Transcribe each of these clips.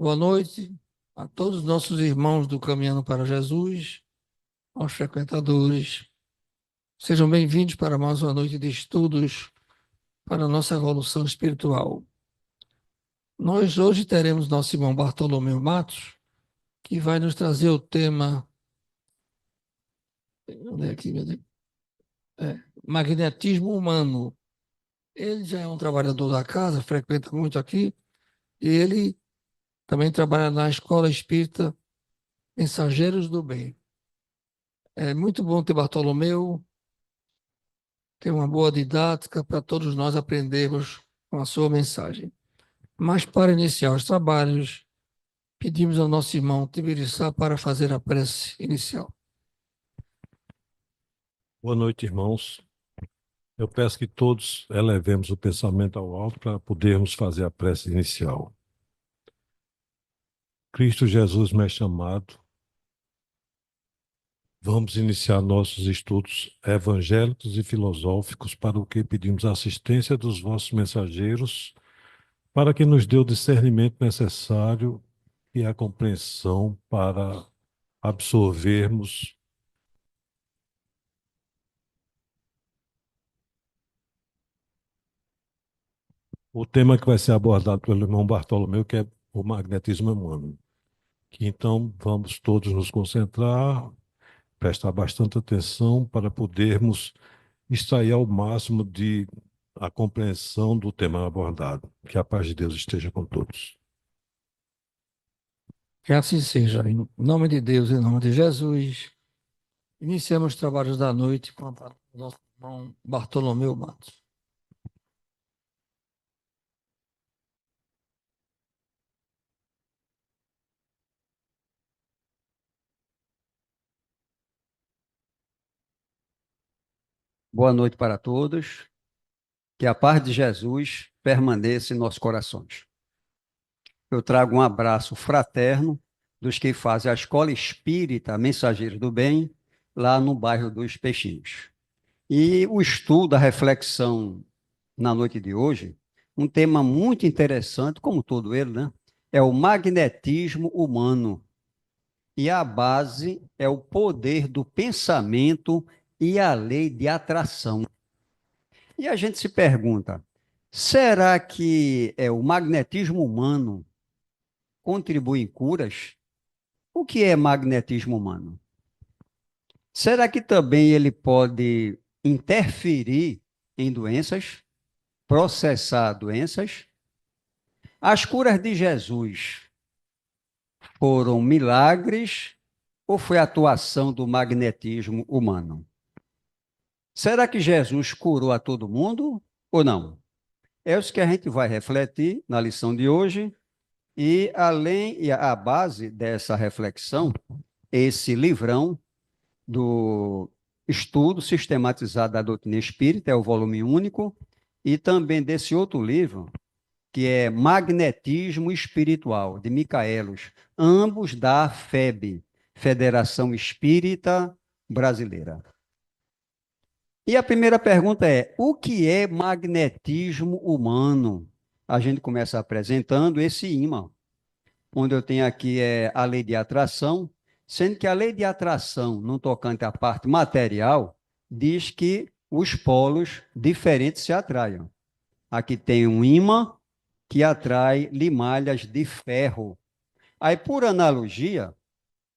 Boa noite a todos os nossos irmãos do Caminhando para Jesus, aos frequentadores. Sejam bem-vindos para mais uma noite de estudos para a nossa evolução espiritual. Nós hoje teremos nosso irmão Bartolomeu Matos, que vai nos trazer o tema onde é aqui, meu Deus? Magnetismo humano. Ele já é um trabalhador da casa, frequenta muito aqui, e ele também trabalha na Escola Espírita Mensageiros do Bem. É muito bom ter Bartolomeu, ter uma boa didática para todos nós aprendermos com a sua mensagem. Mas para iniciar os trabalhos, pedimos ao nosso irmão Tibiriçá para fazer a prece inicial. Boa noite, irmãos. Eu peço que todos elevemos o pensamento ao alto para podermos fazer a prece inicial. Cristo Jesus, mestre amado, vamos iniciar nossos estudos evangélicos e filosóficos, para o que pedimos a assistência dos vossos mensageiros, para que nos dê o discernimento necessário e a compreensão para absorvermos o tema que vai ser abordado pelo irmão Bartolomeu, que é o magnetismo humano. Então, vamos todos nos concentrar, prestar bastante atenção para podermos extrair ao máximo de a compreensão do tema abordado. Que a paz de Deus esteja com todos. Que assim seja, em nome de Deus, em nome de Jesus. Iniciamos os trabalhos da noite com a nosso irmão Bartolomeu Matos. Boa noite para todos. Que a paz de Jesus permaneça em nossos corações. Eu trago um abraço fraterno dos que fazem a Escola Espírita Mensageiros do Bem, lá no bairro dos Peixinhos. E o estudo, a reflexão na noite de hoje, um tema muito interessante, como todo ele, né? É o magnetismo humano. E a base é o poder do pensamento e a lei de atração. E a gente se pergunta, será que o magnetismo humano contribui em curas? O que é magnetismo humano? Será que também ele pode interferir em doenças, processar doenças? As curas de Jesus foram milagres ou foi atuação do magnetismo humano? Será que Jesus curou a todo mundo ou não? É isso que a gente vai refletir na lição de hoje. E a base dessa reflexão, esse livrão do estudo sistematizado da doutrina espírita, é o volume único, e também desse outro livro, que é Magnetismo Espiritual, de Micaelos, ambos da FEB, Federação Espírita Brasileira. E a primeira pergunta é, o que é magnetismo humano? A gente começa apresentando esse ímã, onde eu tenho aqui a lei de atração, sendo que a lei de atração, no tocante à parte material, diz que os polos diferentes se atraiam. Aqui tem um ímã que atrai limalhas de ferro. Aí, por analogia,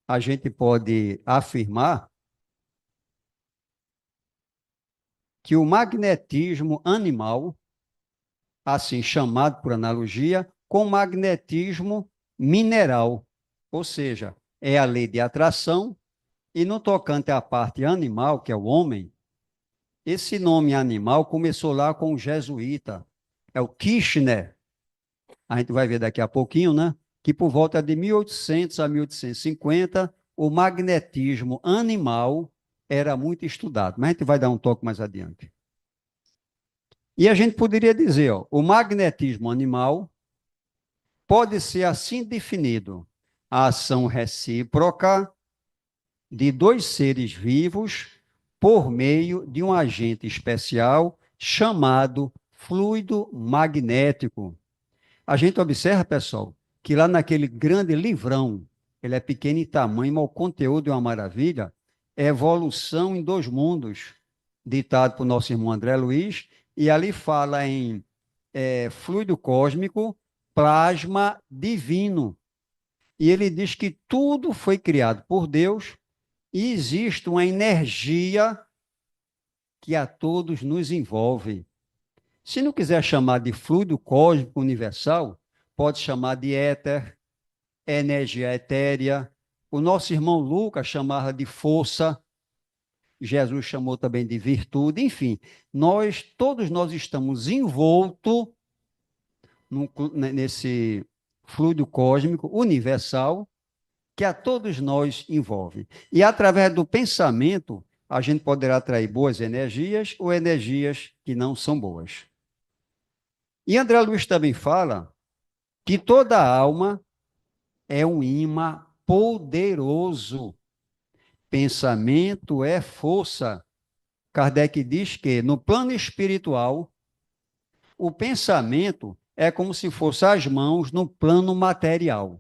a gente pode afirmar que o magnetismo animal, assim chamado por analogia, com magnetismo mineral, ou seja, é a lei de atração, e no tocante à parte animal, que é o homem, esse nome animal começou lá com o jesuíta, é o Kirchner, a gente vai ver daqui a pouquinho, né? Que por volta de 1800 a 1850, o magnetismo animal era muito estudado, mas a gente vai dar um toque mais adiante. E a gente poderia dizer, ó, o magnetismo animal pode ser assim definido: a ação recíproca de dois seres vivos por meio de um agente especial chamado fluido magnético. A gente observa, pessoal, que lá naquele grande livrão, ele é pequeno em tamanho, mas o conteúdo é uma maravilha, é Evolução em Dois Mundos, ditado por nosso irmão André Luiz, e ali fala em fluido cósmico, plasma divino. E ele diz que tudo foi criado por Deus e existe uma energia que a todos nos envolve. Se não quiser chamar de fluido cósmico universal, pode chamar de éter, energia etérea. O nosso irmão Lucas chamava de força, Jesus chamou também de virtude, enfim, todos nós estamos envoltos nesse fluido cósmico universal que a todos nós envolve. E através do pensamento, a gente poderá atrair boas energias ou energias que não são boas. E André Luiz também fala que toda alma é um imã poderoso. Pensamento é força. Kardec diz que no plano espiritual, o pensamento é como se fosse as mãos no plano material,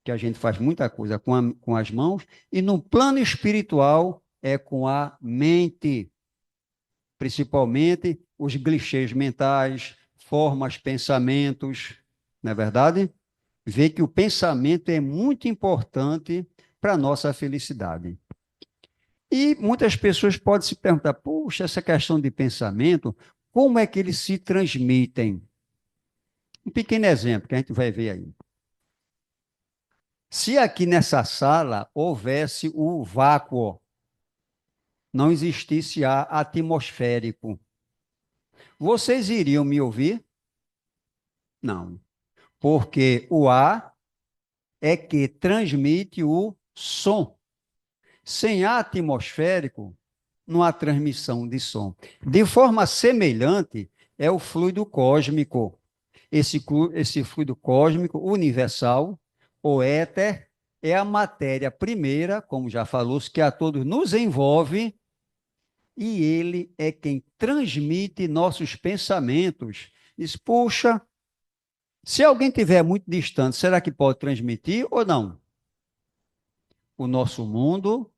que a gente faz muita coisa com as mãos, e no plano espiritual é com a mente, principalmente os clichês mentais, formas, pensamentos, não é verdade? Vê que o pensamento é muito importante para a nossa felicidade. E muitas pessoas podem se perguntar, puxa, essa questão de pensamento, como é que eles se transmitem? Um pequeno exemplo que a gente vai ver aí. Se aqui nessa sala houvesse o vácuo, não existisse ar atmosférico, vocês iriam me ouvir? Não, porque o ar é que transmite o som. Sem ar atmosférico, não há transmissão de som. De forma semelhante, é o fluido cósmico. Esse fluido cósmico universal, o éter, é a matéria primeira, como já falou, que a todos nos envolve, e ele é quem transmite nossos pensamentos. Diz, puxa, se alguém estiver muito distante, será que pode transmitir ou não? O nosso mundo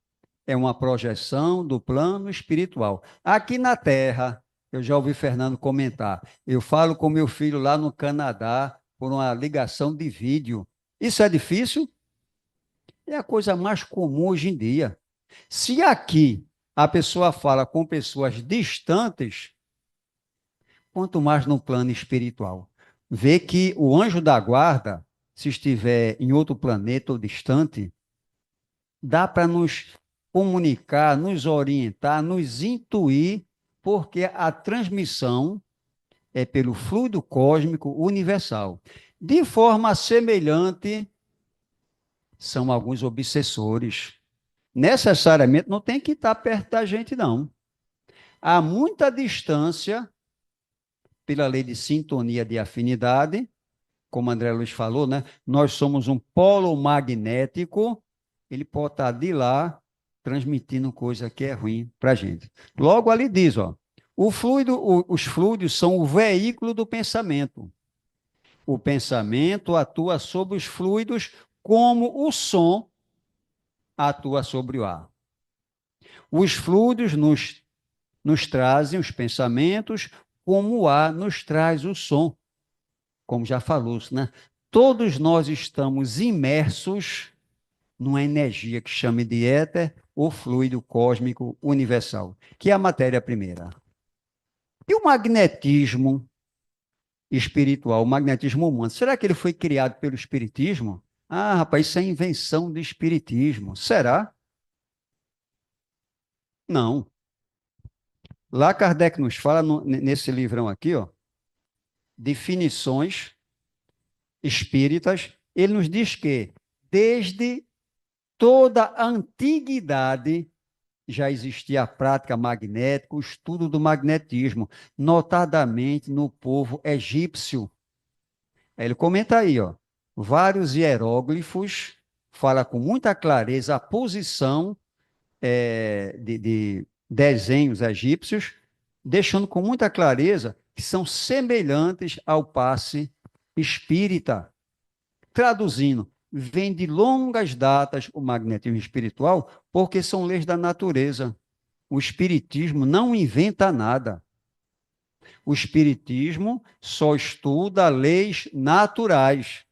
é uma projeção do plano espiritual. Aqui na Terra, eu já ouvi Fernando comentar, eu falo com meu filho lá no Canadá por uma ligação de vídeo. Isso é difícil? É a coisa mais comum hoje em dia. Se aqui a pessoa fala com pessoas distantes, quanto mais no plano espiritual. Vê que o anjo da guarda, se estiver em outro planeta ou distante, dá para nos comunicar, nos orientar, nos intuir, porque a transmissão é pelo fluido cósmico universal. De forma semelhante, são alguns obsessores. Necessariamente não tem que estar perto da gente, não. Há muita distância, pela lei de sintonia de afinidade, como André Luiz falou, né? Nós somos um polo magnético, ele pode estar de lá transmitindo coisa que é ruim para a gente. Logo ali diz, ó, os fluidos são o veículo do pensamento. O pensamento atua sobre os fluidos como o som atua sobre o ar. Os fluidos nos trazem os pensamentos, como o ar nos traz o som. Como já falou, né? Todos nós estamos imersos numa energia que chama de éter ou fluido cósmico universal, que é a matéria primeira. E o magnetismo espiritual, o magnetismo humano, será que ele foi criado pelo espiritismo? Ah, rapaz, isso é invenção do espiritismo. Será? Não. Lá Kardec nos fala, nesse livrão aqui, ó, definições espíritas, ele nos diz que, desde toda a antiguidade, já existia a prática magnética, o estudo do magnetismo, notadamente no povo egípcio. Ele comenta aí, ó, vários hieróglifos, fala com muita clareza a posição de desenhos egípcios, deixando com muita clareza que são semelhantes ao passe espírita. Traduzindo, vem de longas datas o magnetismo espiritual, porque são leis da natureza. O espiritismo não inventa nada. O espiritismo só estuda leis naturais,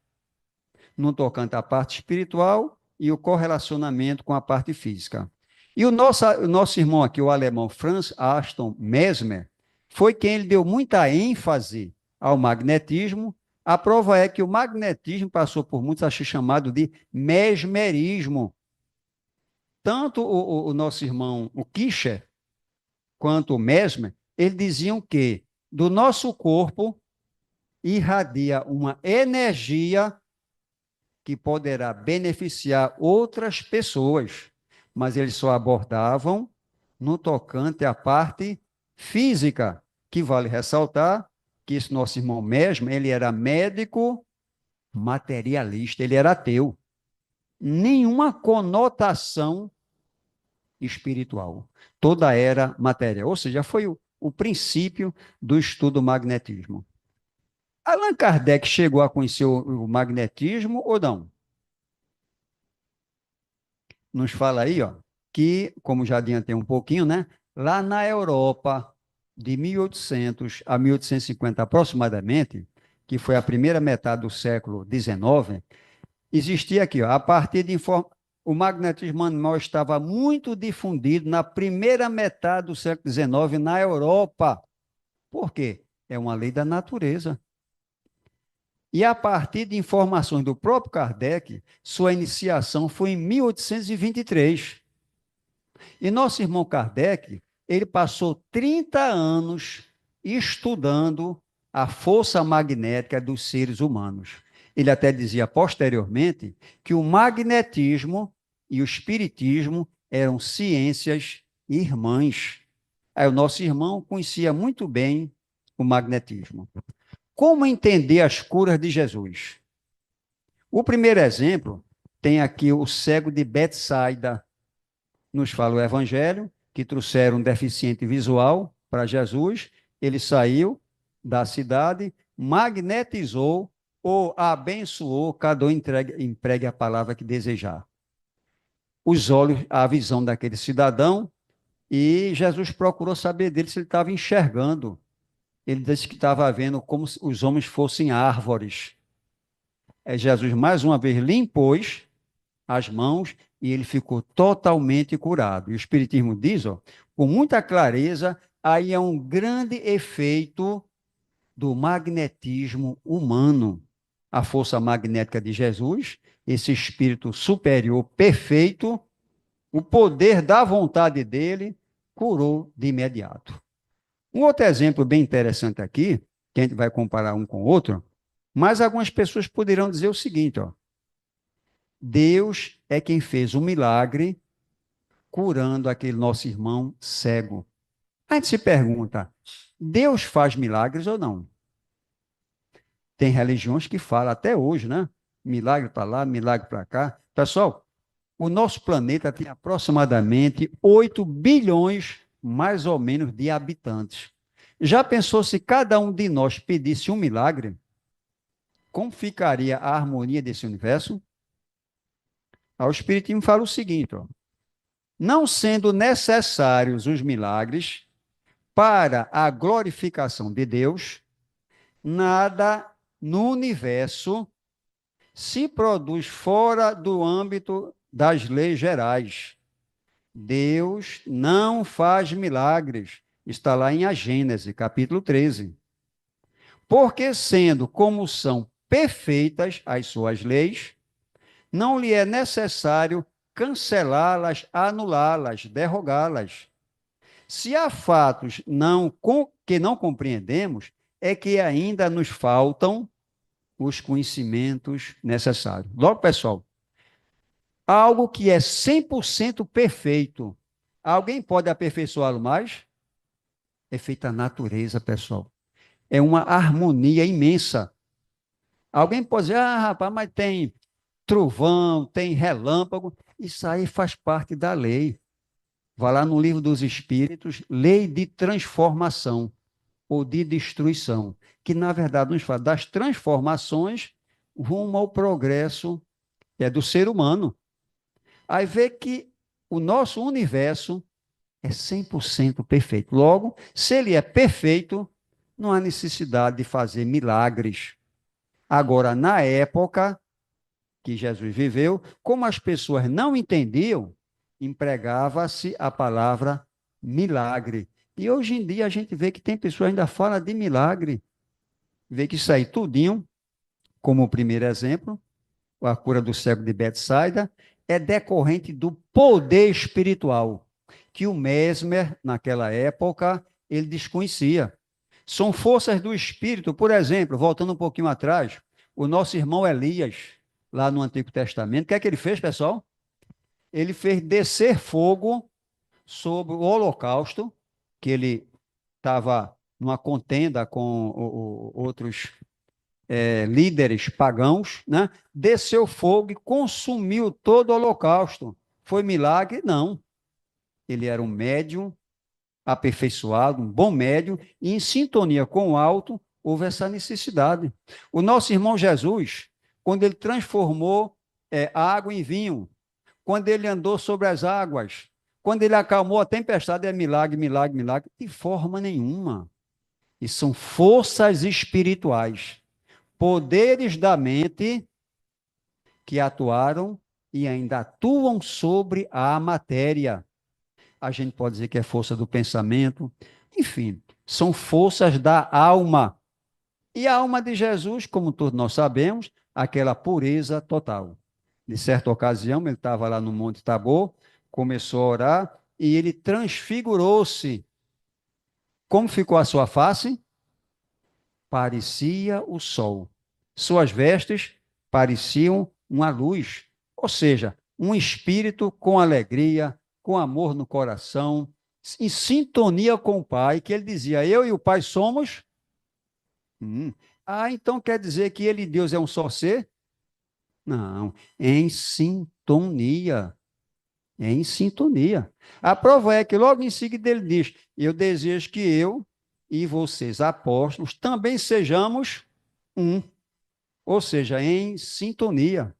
no tocante à parte espiritual e o correlacionamento com a parte física. E o nosso irmão aqui, o alemão Franz Aston Mesmer, foi quem ele deu muita ênfase ao magnetismo. A prova é que o magnetismo passou por muitos a ser chamado de mesmerismo. Tanto o nosso irmão, o Kircher, quanto o Mesmer, eles diziam que do nosso corpo irradia uma energia que poderá beneficiar outras pessoas, mas eles só abordavam no tocante à parte física, que vale ressaltar que esse nosso irmão Mesmer, ele era médico materialista, ele era ateu. Nenhuma conotação espiritual. Toda era matéria. Ou seja, foi o princípio do estudo do magnetismo. Allan Kardec chegou a conhecer o magnetismo ou não? Nos fala aí, ó, que, como já adiantei um pouquinho, né? Lá na Europa, de 1800 a 1850 aproximadamente, que foi a primeira metade do século XIX, existia aqui, ó, a partir de o magnetismo animal estava muito difundido na primeira metade do século XIX na Europa. Por quê? É uma lei da natureza. E a partir de informações do próprio Kardec, sua iniciação foi em 1823. E nosso irmão Kardec, ele passou 30 anos estudando a força magnética dos seres humanos. Ele até dizia posteriormente que o magnetismo e o espiritismo eram ciências irmãs. Aí o nosso irmão conhecia muito bem o magnetismo. Como entender as curas de Jesus? O primeiro exemplo tem aqui o cego de Betsaida. Nos fala o Evangelho, que trouxeram um deficiente visual para Jesus. Ele saiu da cidade, magnetizou ou abençoou, cada um empregue a palavra que desejar. Os olhos, a visão daquele cidadão, e Jesus procurou saber dele se ele estava enxergando. Ele disse que estava vendo como se os homens fossem árvores. Jesus, mais uma vez, lhe impôs as mãos e ele ficou totalmente curado. E o Espiritismo diz, ó, com muita clareza, aí é um grande efeito do magnetismo humano. A força magnética de Jesus, esse espírito superior perfeito, o poder da vontade dele, curou de imediato. Um outro exemplo bem interessante aqui, que a gente vai comparar um com o outro, mas algumas pessoas poderão dizer o seguinte, ó, Deus é quem fez um milagre curando aquele nosso irmão cego. A gente se pergunta, Deus faz milagres ou não? Tem religiões que falam até hoje, né? Milagre para lá, milagre para cá. Pessoal, o nosso planeta tem aproximadamente 8 bilhões, mais ou menos, de habitantes. Já pensou se cada um de nós pedisse um milagre? Como ficaria a harmonia desse universo? O Espiritismo fala o seguinte, ó, não sendo necessários os milagres para a glorificação de Deus, nada no universo se produz fora do âmbito das leis gerais. Deus não faz milagres. Está lá em A Gênese, capítulo 13. Porque, sendo como são perfeitas as suas leis, não lhe é necessário cancelá-las, anulá-las, derrogá-las. Se há fatos que não compreendemos, é que ainda nos faltam os conhecimentos necessários. Logo, pessoal, algo que é 100% perfeito, alguém pode aperfeiçoá-lo mais? É feita a natureza, pessoal. É uma harmonia imensa. Alguém pode dizer, rapaz, mas tem trovão, tem relâmpago. Isso aí faz parte da lei. Vá lá no Livro dos Espíritos, lei de transformação ou de destruição, que na verdade nos fala das transformações rumo ao progresso do ser humano. Aí vê que o nosso universo é 100% perfeito. Logo, se ele é perfeito, não há necessidade de fazer milagres. Agora, na época que Jesus viveu, como as pessoas não entendiam, empregava-se a palavra milagre. E hoje em dia a gente vê que tem pessoas que ainda falam de milagre. Vê que isso aí tudinho, como o primeiro exemplo, a cura do cego de Betsaida, é decorrente do poder espiritual que o Mesmer, naquela época, ele desconhecia. São forças do Espírito. Por exemplo, voltando um pouquinho atrás, o nosso irmão Elias, lá no Antigo Testamento, o que é que ele fez, pessoal? Ele fez descer fogo sobre o holocausto, que ele estava numa contenda com outros líderes pagãos, né? Desceu fogo e consumiu todo o holocausto. Foi milagre? Não. Ele era um médium aperfeiçoado, um bom médium, e em sintonia com o alto, houve essa necessidade. O nosso irmão Jesus, quando ele transformou a água em vinho, quando ele andou sobre as águas, quando ele acalmou a tempestade, é milagre, milagre, milagre, de forma nenhuma. E são forças espirituais, poderes da mente que atuaram e ainda atuam sobre a matéria. A gente pode dizer que é força do pensamento, enfim, são forças da alma. E a alma de Jesus, como todos nós sabemos, aquela pureza total. De certa ocasião, ele estava lá no Monte Tabor, começou a orar e ele transfigurou-se. Como ficou a sua face? Parecia o sol. Suas vestes pareciam uma luz, ou seja, um espírito com alegria, com amor no coração, em sintonia com o Pai, que ele dizia: eu e o Pai somos. Então quer dizer que ele e Deus é um só ser? Não, em sintonia. Em sintonia. A prova é que logo em seguida ele diz: eu desejo que eu e vocês, apóstolos, também sejamos um. Ou seja, em sintonia.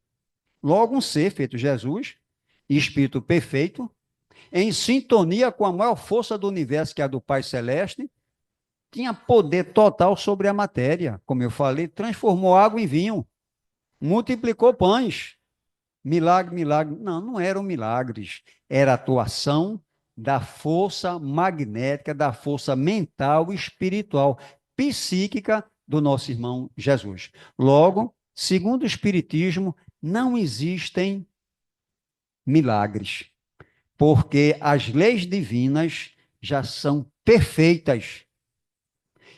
Logo um ser feito Jesus, Espírito perfeito, em sintonia com a maior força do universo, que é a do Pai Celeste, tinha poder total sobre a matéria. Como eu falei, transformou água em vinho, multiplicou pães. Milagre, milagre. Não, não eram milagres. Era a atuação da força magnética, da força mental, espiritual, psíquica do nosso irmão Jesus. Logo, segundo o Espiritismo, não existem milagres, porque as leis divinas já são perfeitas.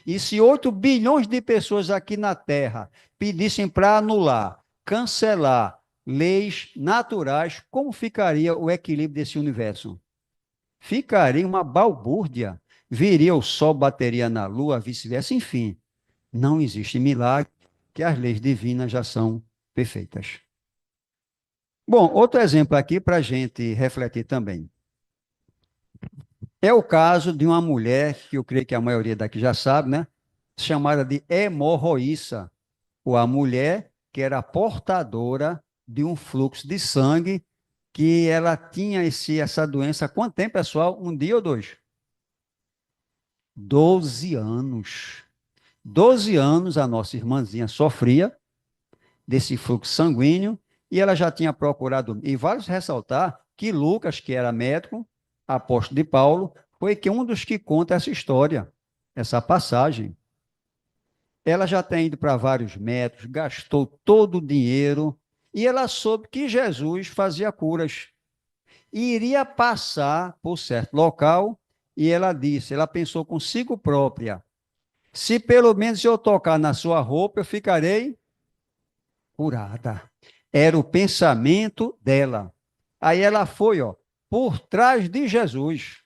E se 8 bilhões de pessoas aqui na Terra pedissem para anular, cancelar leis naturais, como ficaria o equilíbrio desse universo? Ficaria uma balbúrdia. Viria o Sol, bateria na Lua, vice-versa, enfim. Não existe milagre, que as leis divinas já são perfeitas. Bom, outro exemplo aqui para a gente refletir também. É o caso de uma mulher, que eu creio que a maioria daqui já sabe, né? Chamada de hemorroíça, ou a mulher que era portadora de um fluxo de sangue, que ela tinha essa doença há quanto tempo, pessoal? Um dia ou dois? 12 anos. 12 anos a nossa irmãzinha sofria desse fluxo sanguíneo e ela já tinha procurado, e vale ressaltar que Lucas, que era médico, apóstolo de Paulo, foi que um dos que conta essa história, essa passagem. Ela já tem ido para vários médicos, gastou todo o dinheiro e ela soube que Jesus fazia curas. E iria passar por certo local e ela disse, ela pensou consigo própria, se pelo menos eu tocar na sua roupa, eu ficarei curada. Era o pensamento dela. Aí ela foi, por trás de Jesus.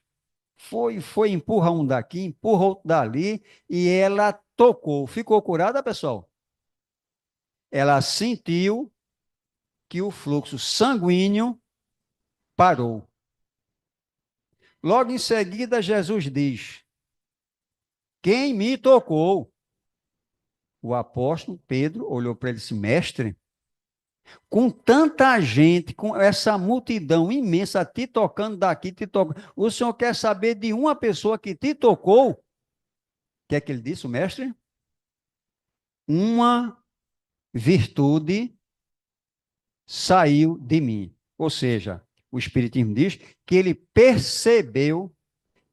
Foi, empurra um daqui, empurra outro dali, e ela tocou. Ficou curada, pessoal? Ela sentiu que o fluxo sanguíneo parou. Logo em seguida, Jesus diz: quem me tocou? O apóstolo Pedro olhou para ele e disse: Mestre, com tanta gente, com essa multidão imensa te tocando daqui, te tocando, o senhor quer saber de uma pessoa que te tocou? O que é que ele disse, o mestre? Uma virtude saiu de mim. Ou seja, o Espiritismo diz que ele percebeu,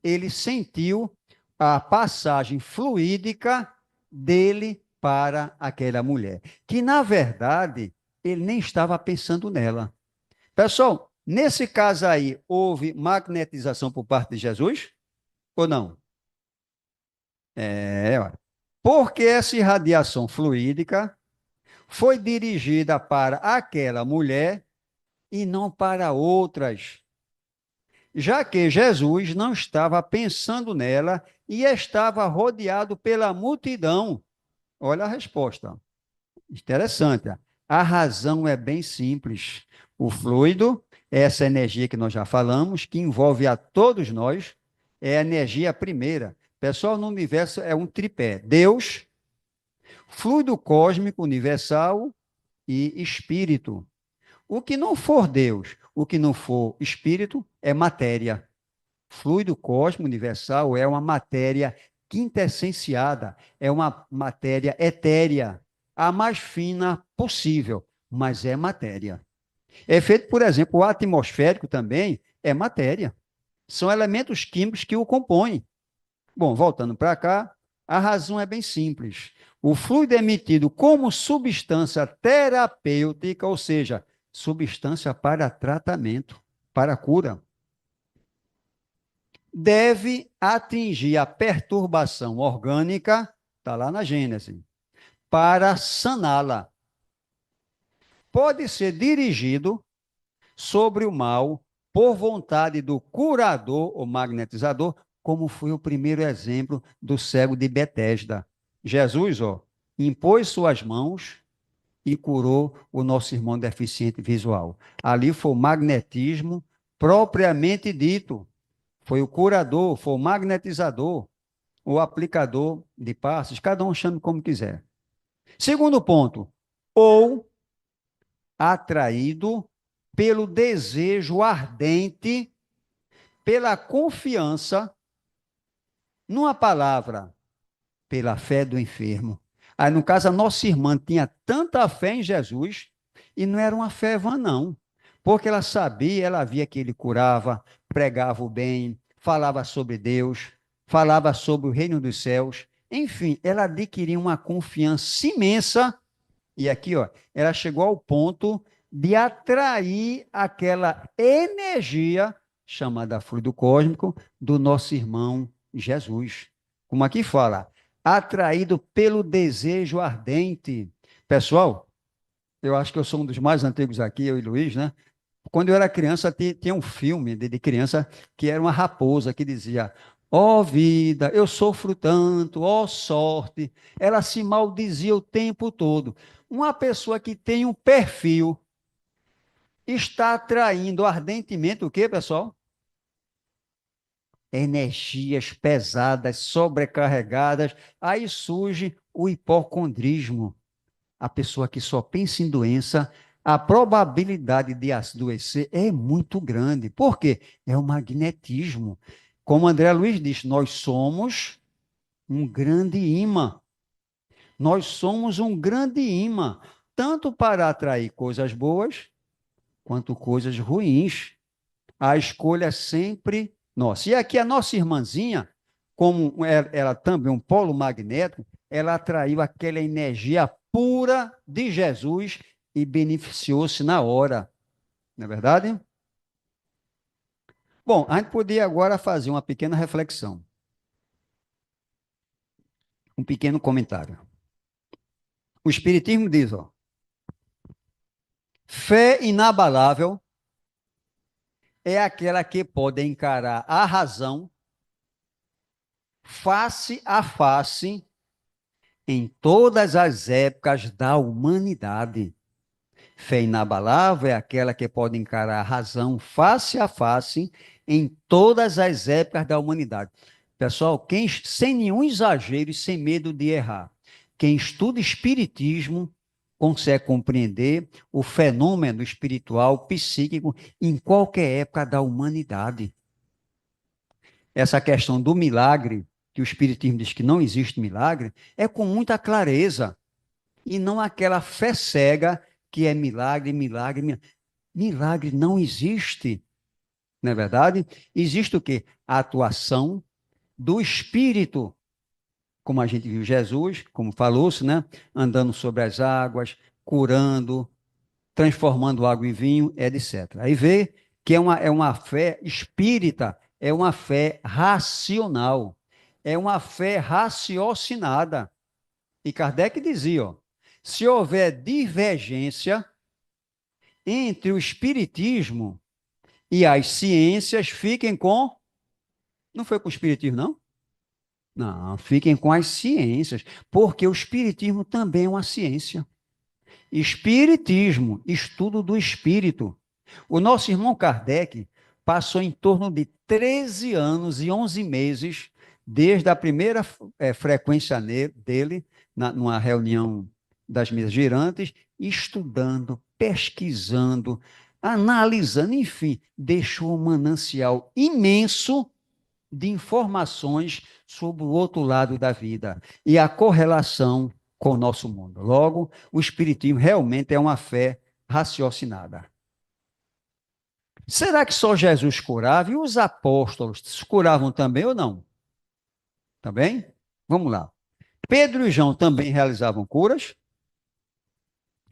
ele sentiu a passagem fluídica dele para aquela mulher, que na verdade ele nem estava pensando nela. Pessoal, nesse caso aí, houve magnetização por parte de Jesus ou não? Olha. Porque essa irradiação fluídica foi dirigida para aquela mulher e não para outras, já que Jesus não estava pensando nela e estava rodeado pela multidão. Olha a resposta. Interessante. A razão é bem simples. O fluido, essa energia que nós já falamos, que envolve a todos nós, é a energia primeira. Pessoal, no universo é um tripé: Deus, fluido cósmico universal e espírito. O que não for Deus, o que não for espírito, é matéria. Fluido cósmico universal é uma matéria quintessenciada, é uma matéria etérea, a mais fina possível, mas é matéria. É feito, por exemplo, o atmosférico também é matéria. São elementos químicos que o compõem. Bom, voltando para cá, a razão é bem simples. O fluido emitido como substância terapêutica, ou seja, substância para tratamento, para cura, deve atingir a perturbação orgânica, está lá na Gênesis, para saná-la. Pode ser dirigido sobre o mal por vontade do curador ou magnetizador, como foi o primeiro exemplo do cego de Betesda. Jesus, impôs suas mãos e curou o nosso irmão deficiente visual. Ali foi o magnetismo propriamente dito. Foi o curador, foi o magnetizador, o aplicador de passes, cada um chame como quiser. Segundo ponto, ou atraído pelo desejo ardente, pela confiança, numa palavra, pela fé do enfermo. Aí, no caso, a nossa irmã tinha tanta fé em Jesus, e não era uma fé vã, não. Porque ela sabia, ela via que ele curava, pregava o bem, falava sobre Deus, falava sobre o reino dos céus. Enfim, ela adquiriu uma confiança imensa. E aqui, ela chegou ao ponto de atrair aquela energia chamada fluido cósmico do nosso irmão Jesus. Como aqui fala, atraído pelo desejo ardente. Pessoal, eu acho que eu sou um dos mais antigos aqui, eu e Luiz, né? Quando eu era criança, tinha um filme de criança que era uma raposa que dizia: ó vida, eu sofro tanto, ó sorte. Ela se maldizia o tempo todo. Uma pessoa que tem um perfil está atraindo ardentemente o quê, pessoal? Energias pesadas, sobrecarregadas. Aí surge o hipocondrismo. A pessoa que só pensa em doença, a probabilidade de adoecer é muito grande. Por quê? É o magnetismo. Como André Luiz diz, nós somos um grande imã. Nós somos um grande imã, tanto para atrair coisas boas, quanto coisas ruins. A escolha é sempre nossa. E aqui a nossa irmãzinha, como ela também é um polo magnético, ela atraiu aquela energia pura de Jesus e beneficiou-se na hora. Não é verdade? Bom, a gente podia agora fazer uma pequena reflexão. Um pequeno comentário. O Espiritismo diz, fé inabalável é aquela que pode encarar a razão face a face em todas as épocas da humanidade. Fé inabalável é aquela que pode encarar a razão face a face em todas as épocas da humanidade. Pessoal, sem nenhum exagero e sem medo de errar, quem estuda espiritismo consegue compreender o fenômeno espiritual, psíquico, em qualquer época da humanidade. Essa questão do milagre, que o espiritismo diz que não existe milagre, é com muita clareza, e não aquela fé cega que é milagre, milagre, milagre. Milagre não existe, não é verdade? Existe o quê? A atuação do Espírito, como a gente viu Jesus, como falou-se, né? Andando sobre as águas, curando, transformando água em vinho, etc. Aí vê que é uma fé espírita, é uma fé racional, é uma fé raciocinada. E Kardec dizia, ó, se houver divergência entre o espiritismo e as ciências, fiquem com... Não foi com o espiritismo, não? Não, fiquem com as ciências, porque o espiritismo também é uma ciência. Espiritismo, estudo do espírito. O nosso irmão Kardec passou em torno de 13 anos e 11 meses, desde a primeira frequência dele, numa reunião das mesas girantes, estudando, pesquisando, analisando, enfim, deixou um manancial imenso de informações sobre o outro lado da vida e a correlação com o nosso mundo. Logo, o espiritismo realmente é uma fé raciocinada. Será que só Jesus curava e os apóstolos curavam também ou não? Também? Vamos lá. Pedro e João também realizavam curas?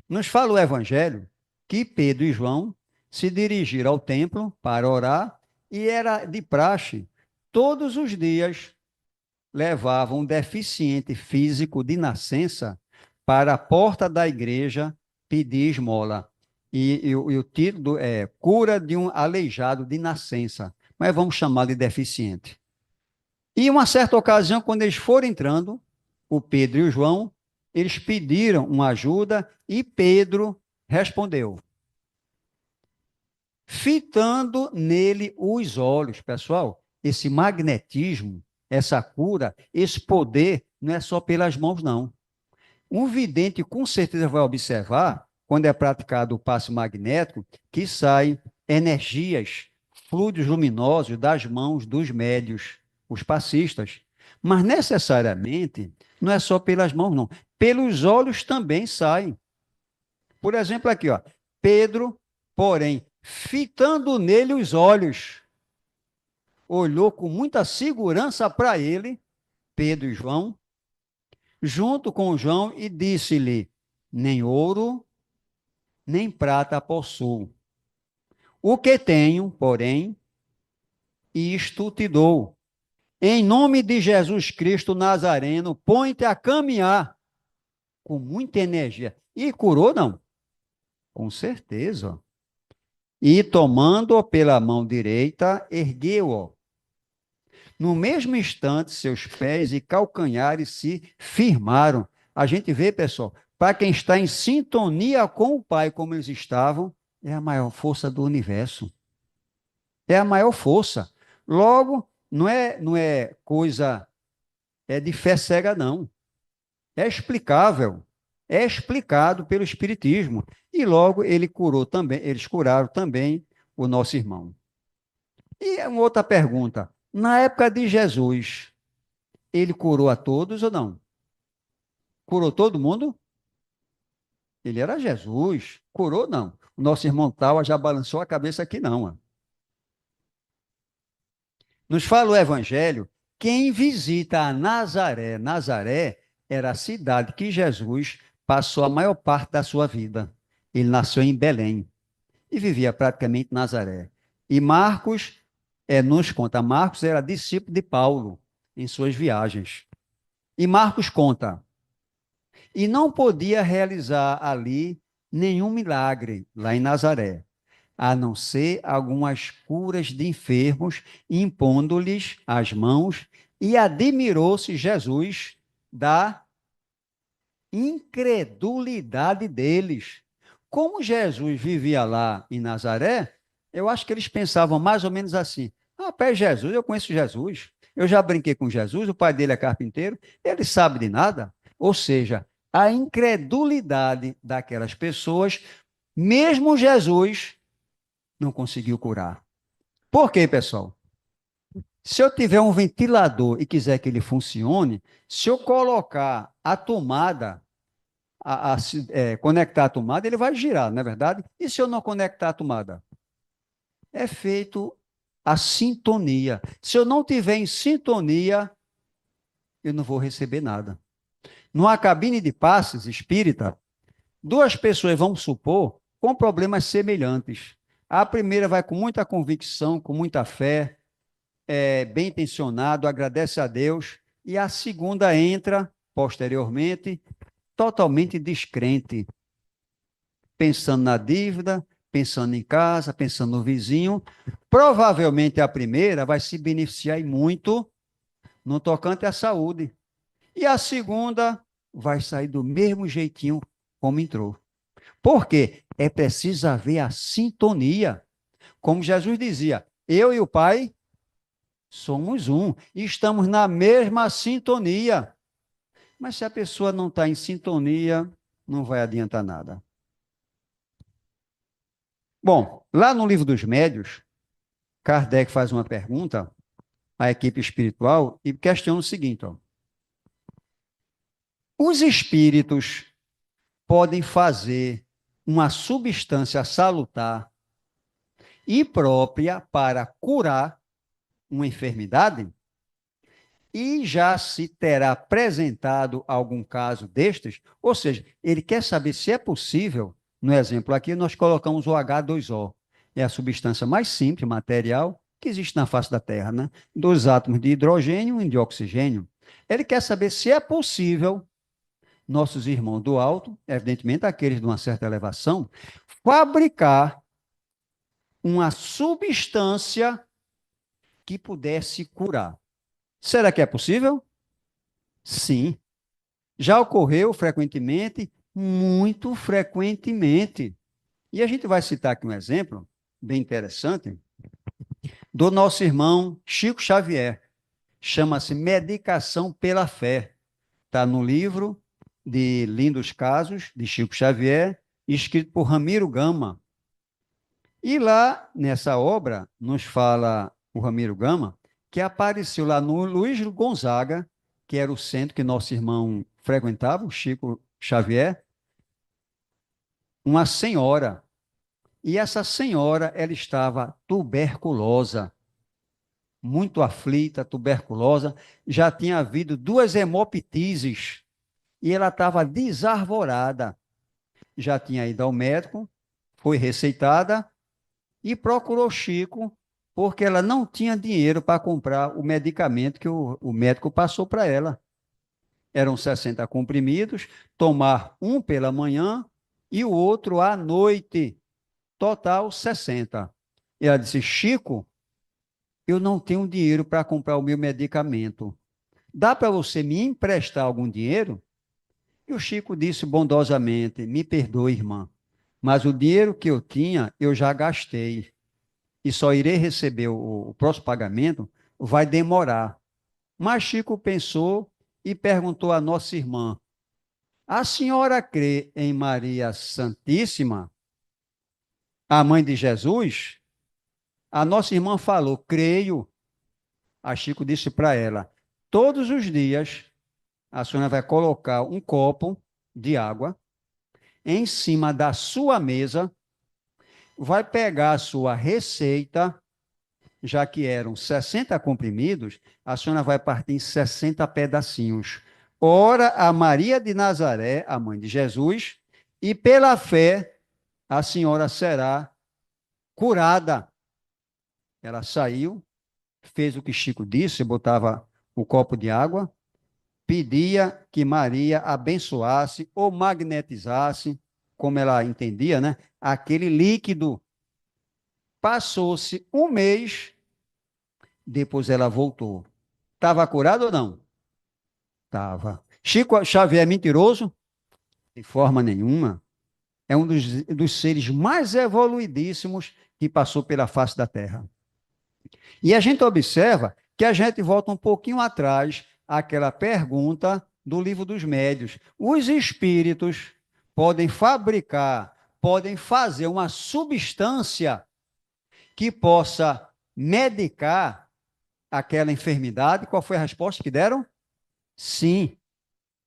Nos fala o Evangelho que Pedro e João se dirigiram ao templo para orar e era de praxe, todos os dias levavam um deficiente físico de nascença para a porta da igreja pedir esmola. E o título é Cura de um aleijado de nascença, mas vamos chamar de deficiente. E uma certa ocasião, quando eles foram entrando, o Pedro e o João, eles pediram uma ajuda e Pedro respondeu, fitando nele os olhos. Pessoal, esse magnetismo, essa cura, esse poder, não é só pelas mãos, não. Um vidente com certeza vai observar, quando é praticado o passe magnético, que saem energias, fluidos luminosos das mãos dos médios, os passistas. Mas necessariamente, não é só pelas mãos, não. Pelos olhos também saem. Por exemplo, aqui, ó, Pedro, porém, fitando nele os olhos, olhou com muita segurança para ele, Pedro e João, junto com João, e disse-lhe, nem ouro, nem prata possuo. O que tenho, porém, isto te dou. Em nome de Jesus Cristo Nazareno, põe-te a caminhar com muita energia. E curou, não? Com certeza. E tomando-o pela mão direita, ergueu-o. No mesmo instante, seus pés e calcanhares se firmaram. A gente vê, pessoal, para quem está em sintonia com o Pai, como eles estavam, é a maior força do universo. É a maior força. Logo, não é coisa de fé cega, não. É explicável. É explicado pelo Espiritismo. E logo ele curou também, eles curaram também o nosso irmão. E uma outra pergunta. Na época de Jesus, ele curou a todos ou não? Curou todo mundo? Ele era Jesus. Curou, não. O nosso irmão Taua já balançou a cabeça aqui, não. Ó. Nos fala o Evangelho, quem visita a Nazaré, Nazaré era a cidade que Jesus passou a maior parte da sua vida. Ele nasceu em Belém e vivia praticamente em Nazaré. E Marcos nos conta, Marcos era discípulo de Paulo em suas viagens. E Marcos conta, e não podia realizar ali nenhum milagre lá em Nazaré, a não ser algumas curas de enfermos, impondo-lhes as mãos, e admirou-se Jesus da incredulidade deles. Como Jesus vivia lá em Nazaré, eu acho que eles pensavam mais ou menos assim, rapaz, Jesus, eu conheço Jesus, eu já brinquei com Jesus, o pai dele é carpinteiro, ele sabe de nada, Ou seja, a incredulidade daquelas pessoas, mesmo Jesus não conseguiu curar. Por quê, pessoal? Se eu tiver um ventilador e quiser que ele funcione, se eu colocar a tomada, conectar a tomada, ele vai girar, não é verdade? E se eu não conectar a tomada? É feito a sintonia. Se eu não tiver em sintonia, eu não vou receber nada. Numa cabine de passes espírita, duas pessoas, vamos supor, com problemas semelhantes. A primeira vai com muita convicção, com muita fé, bem intencionado, agradece a Deus, e a segunda entra, posteriormente, totalmente descrente, pensando na dívida, pensando em casa, pensando no vizinho. Provavelmente a primeira vai se beneficiar e muito no tocante à saúde. E a segunda vai sair do mesmo jeitinho como entrou. Por quê? É preciso haver a sintonia. Como Jesus dizia, eu e o Pai somos um, e estamos na mesma sintonia. Mas se a pessoa não está em sintonia, não vai adiantar nada. Bom, lá no Livro dos Médiuns, Kardec faz uma pergunta à equipe espiritual e questiona o seguinte: ó, os espíritos podem fazer uma substância salutar e própria para curar uma enfermidade? E já se terá apresentado algum caso destes? Ou seja, ele quer saber se é possível. No exemplo aqui, nós colocamos o H2O. É a substância mais simples, material, que existe na face da Terra, né? Dois átomos de hidrogênio e de oxigênio. Ele quer saber se é possível nossos irmãos do alto, evidentemente aqueles de uma certa elevação, fabricar uma substância que pudesse curar. Será que é possível? Sim. Já ocorreu frequentemente, muito frequentemente. E a gente vai citar aqui um exemplo bem interessante do nosso irmão Chico Xavier. Chama-se Medicação pela Fé. Está no livro de Lindos Casos, de Chico Xavier, escrito por Ramiro Gama. E lá, nessa obra, nos fala o Ramiro Gama, que apareceu lá no Luiz Gonzaga, que era o centro que nosso irmão frequentava, o Chico Xavier, uma senhora. E essa senhora, ela estava tuberculosa, muito aflita, tuberculosa, já tinha havido 2 hemoptises, e ela estava desarvorada. Já tinha ido ao médico, foi receitada, e procurou Chico, porque ela não tinha dinheiro para comprar o medicamento que o médico passou para ela. Eram 60 comprimidos, tomar um pela manhã e o outro à noite, total 60. E ela disse, Chico, eu não tenho dinheiro para comprar o meu medicamento. Dá para você me emprestar algum dinheiro? E o Chico disse bondosamente, me perdoe, irmã, mas o dinheiro que eu tinha, eu já gastei. E só irei receber o próximo pagamento, vai demorar. Mas Chico pensou e perguntou à nossa irmã, a senhora crê em Maria Santíssima, a mãe de Jesus? A nossa irmã falou, creio. A Chico disse para ela, todos os dias a senhora vai colocar um copo de água em cima da sua mesa, vai pegar a sua receita, já que eram 60 comprimidos, a senhora vai partir em 60 pedacinhos. Ora a Maria de Nazaré, a mãe de Jesus, e pela fé a senhora será curada. Ela saiu, fez o que Chico disse, botava o copo de água, pedia que Maria abençoasse ou magnetizasse, como ela entendia, né? Aquele líquido. Passou-se um mês, depois ela voltou. Estava curado ou não? Estava. Chico Xavier é mentiroso? De forma nenhuma. É um dos seres mais evoluidíssimos que passou pela face da Terra. E a gente observa que a gente volta um pouquinho atrás àquela pergunta do Livro dos Médiuns. Os espíritos podem fabricar, podem fazer uma substância que possa medicar aquela enfermidade. Qual foi a resposta que deram? Sim.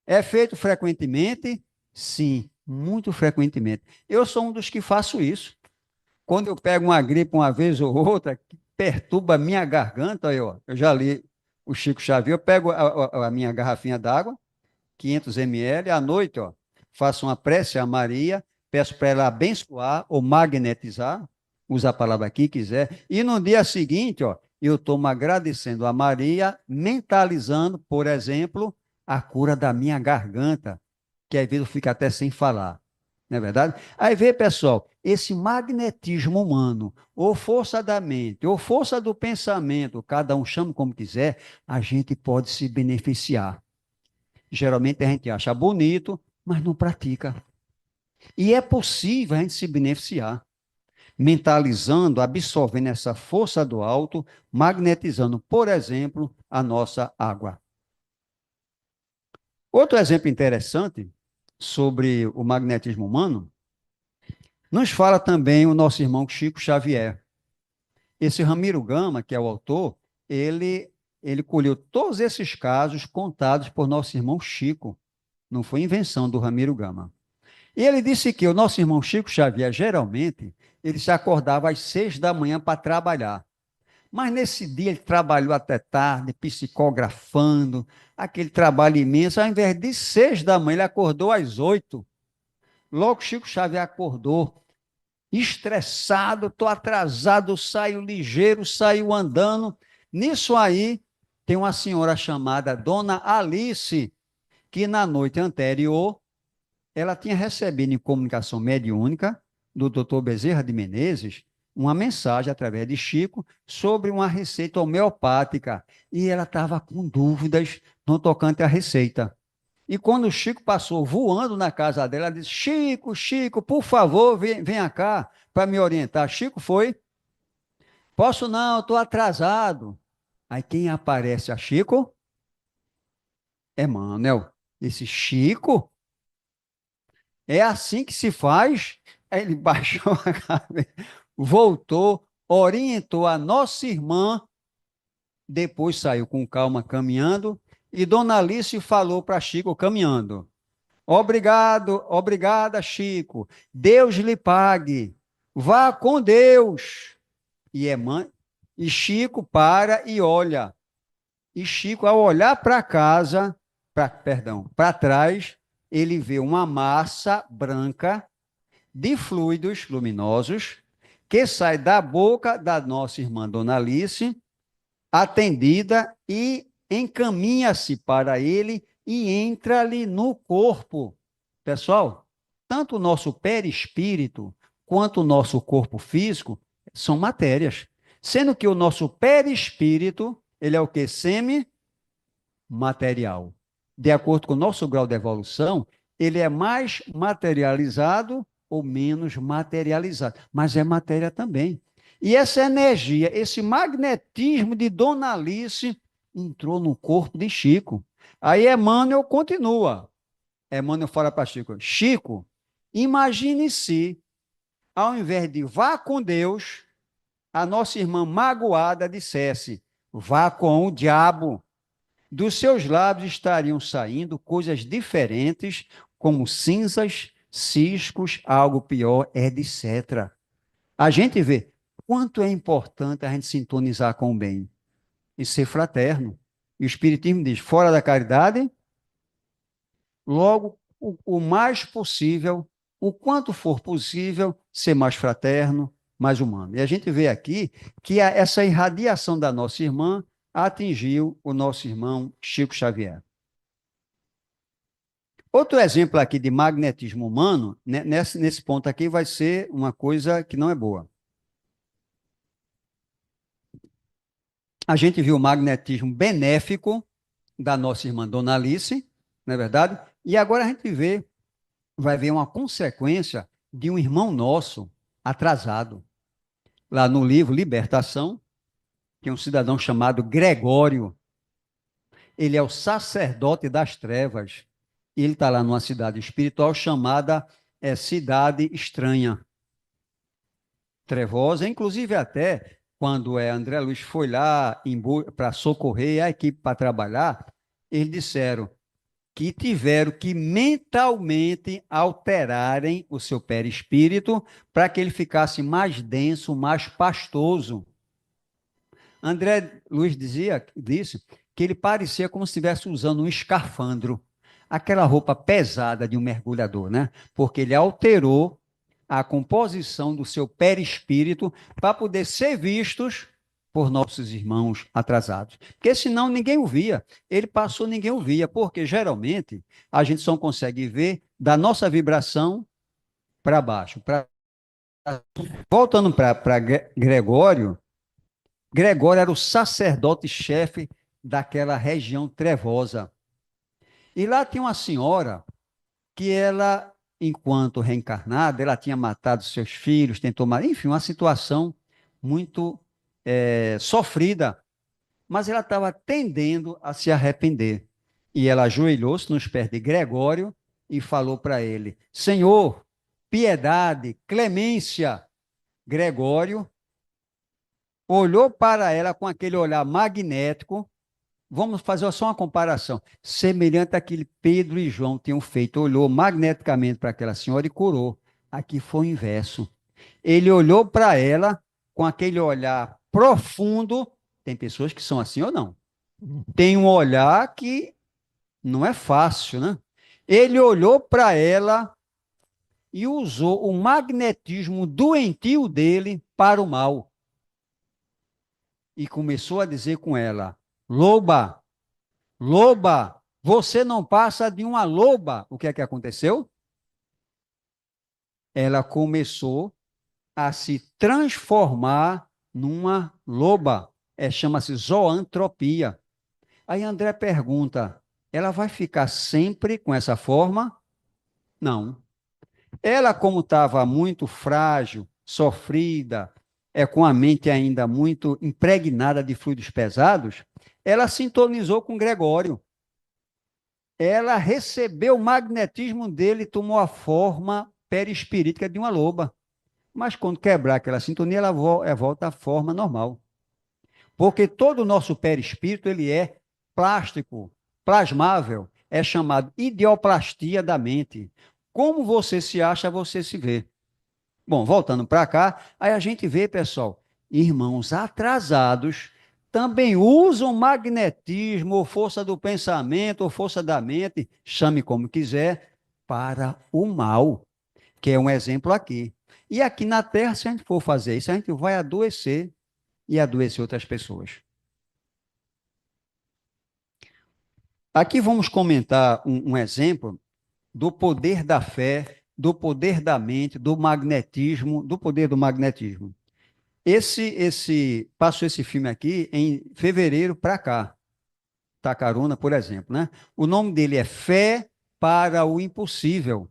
É feito frequentemente? Sim, muito frequentemente. Eu sou um dos que faço isso. Quando eu pego uma gripe uma vez ou outra, que perturba a minha garganta, eu já li o Chico Xavier, eu pego a minha garrafinha d'água, 500 ml, à noite, faço uma prece a Maria, peço para ela abençoar ou magnetizar, usa a palavra aqui, quiser, e no dia seguinte, eu estou agradecendo a Maria, mentalizando, por exemplo, a cura da minha garganta, que às vezes eu fico até sem falar. Não é verdade? Aí vê, pessoal, esse magnetismo humano, ou força da mente, ou força do pensamento, cada um chama como quiser, a gente pode se beneficiar. Geralmente a gente acha bonito, mas não pratica. E é possível a gente se beneficiar, mentalizando, absorvendo essa força do alto, magnetizando, por exemplo, a nossa água. Outro exemplo interessante sobre o magnetismo humano, nos fala também o nosso irmão Chico Xavier. Esse Ramiro Gama, que é o autor, ele colheu todos esses casos contados por nosso irmão Chico. Não foi invenção do Ramiro Gama. E ele disse que o nosso irmão Chico Xavier, geralmente, ele se acordava às 6 da manhã para trabalhar. Mas nesse dia ele trabalhou até tarde, psicografando, aquele trabalho imenso. Ao invés de 6 da manhã, ele acordou às 8. Logo Chico Xavier acordou, estressado, estou atrasado, saio ligeiro, saio andando. Nisso aí, tem uma senhora chamada Dona Alice, que na noite anterior, ela tinha recebido em comunicação mediúnica do Dr. Bezerra de Menezes uma mensagem através de Chico sobre uma receita homeopática. E ela estava com dúvidas no tocante à receita. E quando o Chico passou voando na casa dela, ela disse: Chico, Chico, por favor, venha cá para me orientar. Chico foi: posso não, estou atrasado. Aí quem aparece a Chico? Emmanuel. Esse Chico? É assim que se faz? Aí ele baixou a cabeça, voltou, orientou a nossa irmã, depois saiu com calma caminhando, e Dona Alice falou para Chico caminhando: obrigado, obrigada, Chico. Deus lhe pague. Vá com Deus. E Chico para e olha. E Chico, ao olhar para casa, para trás, ele vê uma massa branca de fluidos luminosos que sai da boca da nossa irmã Dona Alice, atendida, e encaminha-se para ele e entra ali no corpo. Pessoal, tanto o nosso perispírito quanto o nosso corpo físico são matérias, sendo que o nosso perispírito, ele é o que? Semi-material. De acordo com o nosso grau de evolução, ele é mais materializado ou menos materializado, mas é matéria também. E essa energia, esse magnetismo de Dona Alice entrou no corpo de Chico. Aí Emmanuel continua. Emmanuel fala para Chico: Chico, imagine se, ao invés de vá com Deus, a nossa irmã magoada dissesse: vá com o diabo. Dos seus lábios estariam saindo coisas diferentes, como cinzas, ciscos, algo pior, etc. A gente vê quanto é importante a gente sintonizar com o bem e ser fraterno. E o Espiritismo diz: fora da caridade, logo o mais possível, o quanto for possível, ser mais fraterno, mais humano. E a gente vê aqui que essa irradiação da nossa irmã atingiu o nosso irmão Chico Xavier. Outro exemplo aqui de magnetismo humano, né, nesse ponto aqui, vai ser uma coisa que não é boa. A gente viu o magnetismo benéfico da nossa irmã Dona Alice, não é verdade? E agora a gente vai ver uma consequência de um irmão nosso atrasado. Lá no livro Libertação, tem um cidadão chamado Gregório. Ele é o sacerdote das trevas. E ele está lá numa cidade espiritual chamada Cidade Estranha, trevosa. Inclusive, até quando André Luiz foi lá para socorrer a equipe para trabalhar, eles disseram que tiveram que mentalmente alterarem o seu perispírito para que ele ficasse mais denso, mais pastoso. André Luiz disse que ele parecia como se estivesse usando um escafandro, aquela roupa pesada de um mergulhador, né? Porque ele alterou a composição do seu perispírito para poder ser vistos por nossos irmãos atrasados. Porque senão ninguém o via. Ele passou, ninguém o via, porque geralmente a gente só consegue ver da nossa vibração para baixo. Voltando para Gregório, Gregório era o sacerdote-chefe daquela região trevosa. E lá tinha uma senhora que ela, enquanto reencarnada, ela tinha matado seus filhos, tentou matar, enfim, uma situação muito sofrida, mas ela estava tendendo a se arrepender. E ela ajoelhou-se nos pés de Gregório e falou para ele: Senhor, piedade, clemência. Gregório olhou para ela com aquele olhar magnético. Vamos fazer só uma comparação, semelhante àquele Pedro e João tinham feito. Olhou magneticamente para aquela senhora e curou. Aqui foi o inverso. Ele olhou para ela com aquele olhar profundo. Tem pessoas que são assim ou não? Tem um olhar que não é fácil, né? Ele olhou para ela e usou o magnetismo doentio dele para o mal. E começou a dizer com ela: loba, loba, você não passa de uma loba. O que é que aconteceu? Ela começou a se transformar numa loba. Chama-se zoantropia. Aí André pergunta: ela vai ficar sempre com essa forma? Não. Ela, como estava muito frágil, sofrida, com a mente ainda muito impregnada de fluidos pesados, ela sintonizou com Gregório. Ela recebeu o magnetismo dele e tomou a forma perispirítica de uma loba. Mas quando quebrar aquela sintonia, ela volta à forma normal. Porque todo o nosso perispírito ele é plástico, plasmável, é chamado ideoplastia da mente. Como você se acha, você se vê. Bom, voltando para cá, aí a gente vê, pessoal, irmãos atrasados também usam magnetismo, ou força do pensamento, ou força da mente, chame como quiser, para o mal, que é um exemplo aqui. E aqui na Terra, se a gente for fazer isso, a gente vai adoecer e adoecer outras pessoas. Aqui vamos comentar um exemplo do poder da fé, do poder da mente, do magnetismo, do poder do magnetismo. Passou esse filme aqui em fevereiro para cá, Tacaruna, por exemplo, né? O nome dele é Fé para o Impossível.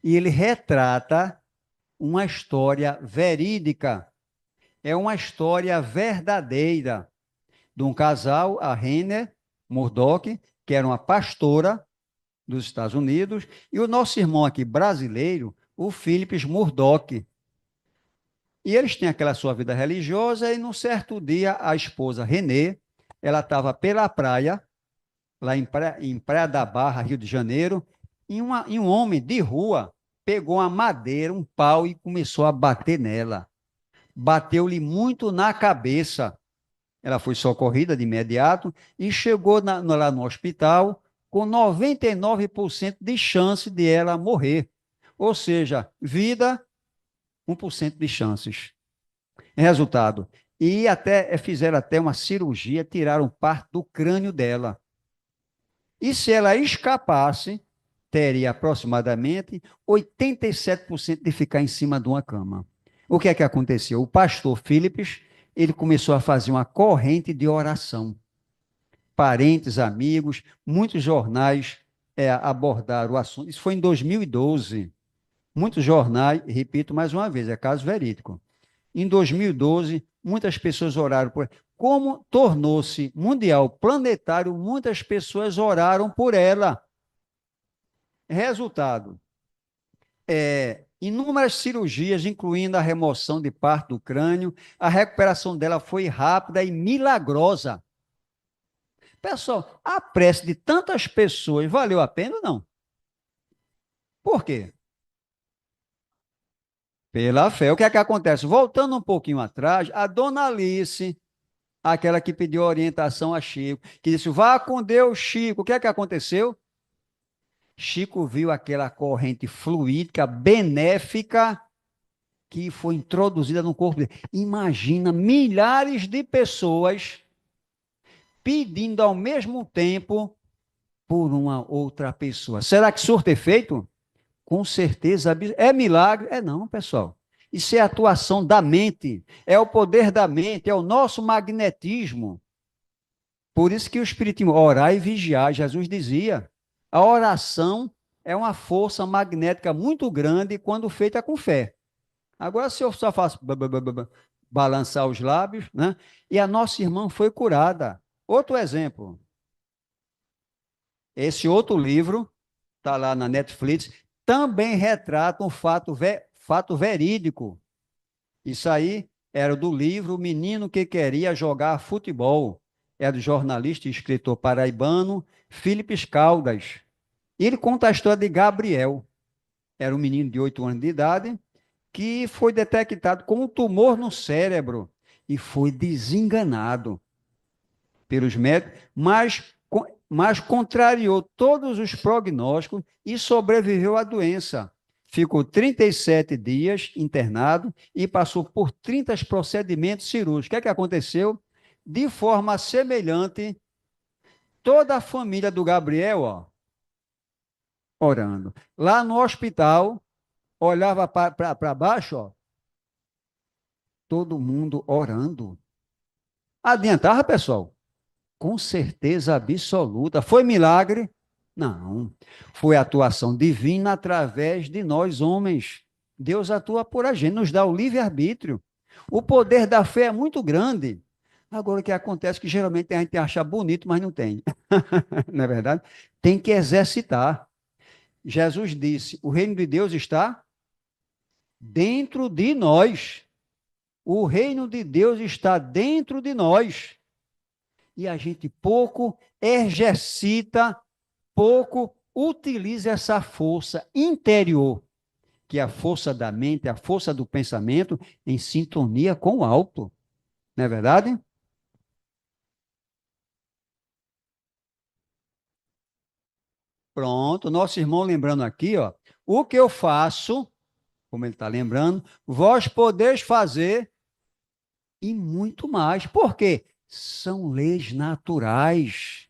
E ele retrata uma história verídica. É uma história verdadeira de um casal, a Renner Murdoch, que era uma pastora dos Estados Unidos, e o nosso irmão aqui brasileiro, o Philips Murdoch. E eles têm aquela sua vida religiosa, e num certo dia, a esposa Renê, ela estava pela praia, lá em Praia da Barra, Rio de Janeiro, e um homem de rua pegou uma madeira, um pau, e começou a bater nela. Bateu-lhe muito na cabeça. Ela foi socorrida de imediato e chegou lá no hospital com 99% de chance de ela morrer. Ou seja, vida, 1% de chances. Resultado, fizeram até uma cirurgia, tiraram parte do crânio dela. E se ela escapasse, teria aproximadamente 87% de ficar em cima de uma cama. O que é que aconteceu? O pastor Philips, ele começou a fazer uma corrente de oração. Parentes, amigos, muitos jornais abordaram o assunto. Isso foi em 2012. Muitos jornais, repito mais uma vez, é caso verídico. Em 2012, muitas pessoas oraram como tornou-se mundial, planetário, muitas pessoas oraram por ela. Resultado, inúmeras cirurgias, incluindo a remoção de parte do crânio, a recuperação dela foi rápida e milagrosa. Pessoal, a prece de tantas pessoas valeu a pena ou não? Por quê? Pela fé. O que é que acontece? Voltando um pouquinho atrás, a dona Alice, aquela que pediu orientação a Chico, que disse, vá com Deus, Chico. O que é que aconteceu? Chico viu aquela corrente fluídica, benéfica, que foi introduzida no corpo dele. Imagina milhares de pessoas pedindo ao mesmo tempo por uma outra pessoa. Será que surte efeito? Com certeza. É milagre? É não, pessoal. Isso é atuação da mente, é o poder da mente, é o nosso magnetismo. Por isso que o Espiritismo, orar e vigiar, Jesus dizia, a oração é uma força magnética muito grande quando feita com fé. Agora, se eu só faço balançar os lábios, né? E a nossa irmã foi curada. Outro exemplo. Esse outro livro, está lá na Netflix, também retrata um fato verídico. Isso aí era do livro O Menino que Queria Jogar Futebol. É do jornalista e escritor paraibano Filipe Caldas. Ele conta a história de Gabriel. Era um menino de 8 anos de idade que foi detectado com um tumor no cérebro e foi desenganado pelos médicos, mas contrariou todos os prognósticos e sobreviveu à doença. Ficou 37 dias internado e passou por 30 procedimentos cirúrgicos. O que é que aconteceu? De forma semelhante, toda a família do Gabriel, orando. Lá no hospital, olhava para baixo, todo mundo orando. Adiantava, pessoal? Com certeza absoluta. Foi milagre? Não. Foi atuação divina através de nós, homens. Deus atua por a gente, nos dá o livre-arbítrio. O poder da fé é muito grande. Agora, o que acontece é que geralmente a gente acha bonito, mas não tem. Não é verdade? Tem que exercitar. Jesus disse, o reino de Deus está dentro de nós. O reino de Deus está dentro de nós. E a gente pouco exercita, pouco utiliza essa força interior, que é a força da mente, a força do pensamento, em sintonia com o alto. Não é verdade? Pronto, nosso irmão lembrando aqui, o que eu faço, como ele está lembrando, vós podeis fazer e muito mais. Por quê? São leis naturais.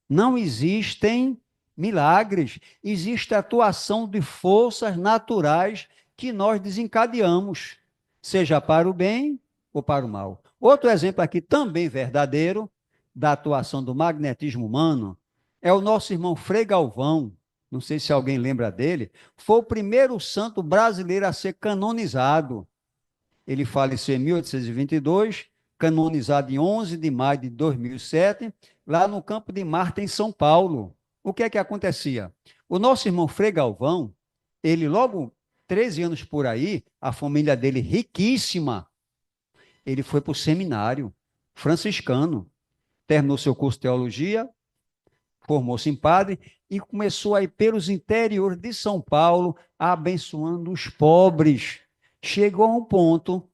Não existem milagres. Existe atuação de forças naturais que nós desencadeamos, seja para o bem ou para o mal. Outro exemplo aqui, também verdadeiro, da atuação do magnetismo humano, é o nosso irmão Frei Galvão. Não sei se alguém lembra dele. Foi o primeiro santo brasileiro a ser canonizado. Ele faleceu em 1822, canonizado em 11 de maio de 2007, lá no Campo de Marte, em São Paulo. O que é que acontecia? O nosso irmão Frei Galvão, ele logo 13 anos por aí, a família dele riquíssima, ele foi para o seminário franciscano, terminou seu curso de teologia, formou-se em padre e começou a ir pelos interiores de São Paulo, abençoando os pobres. Chegou a um ponto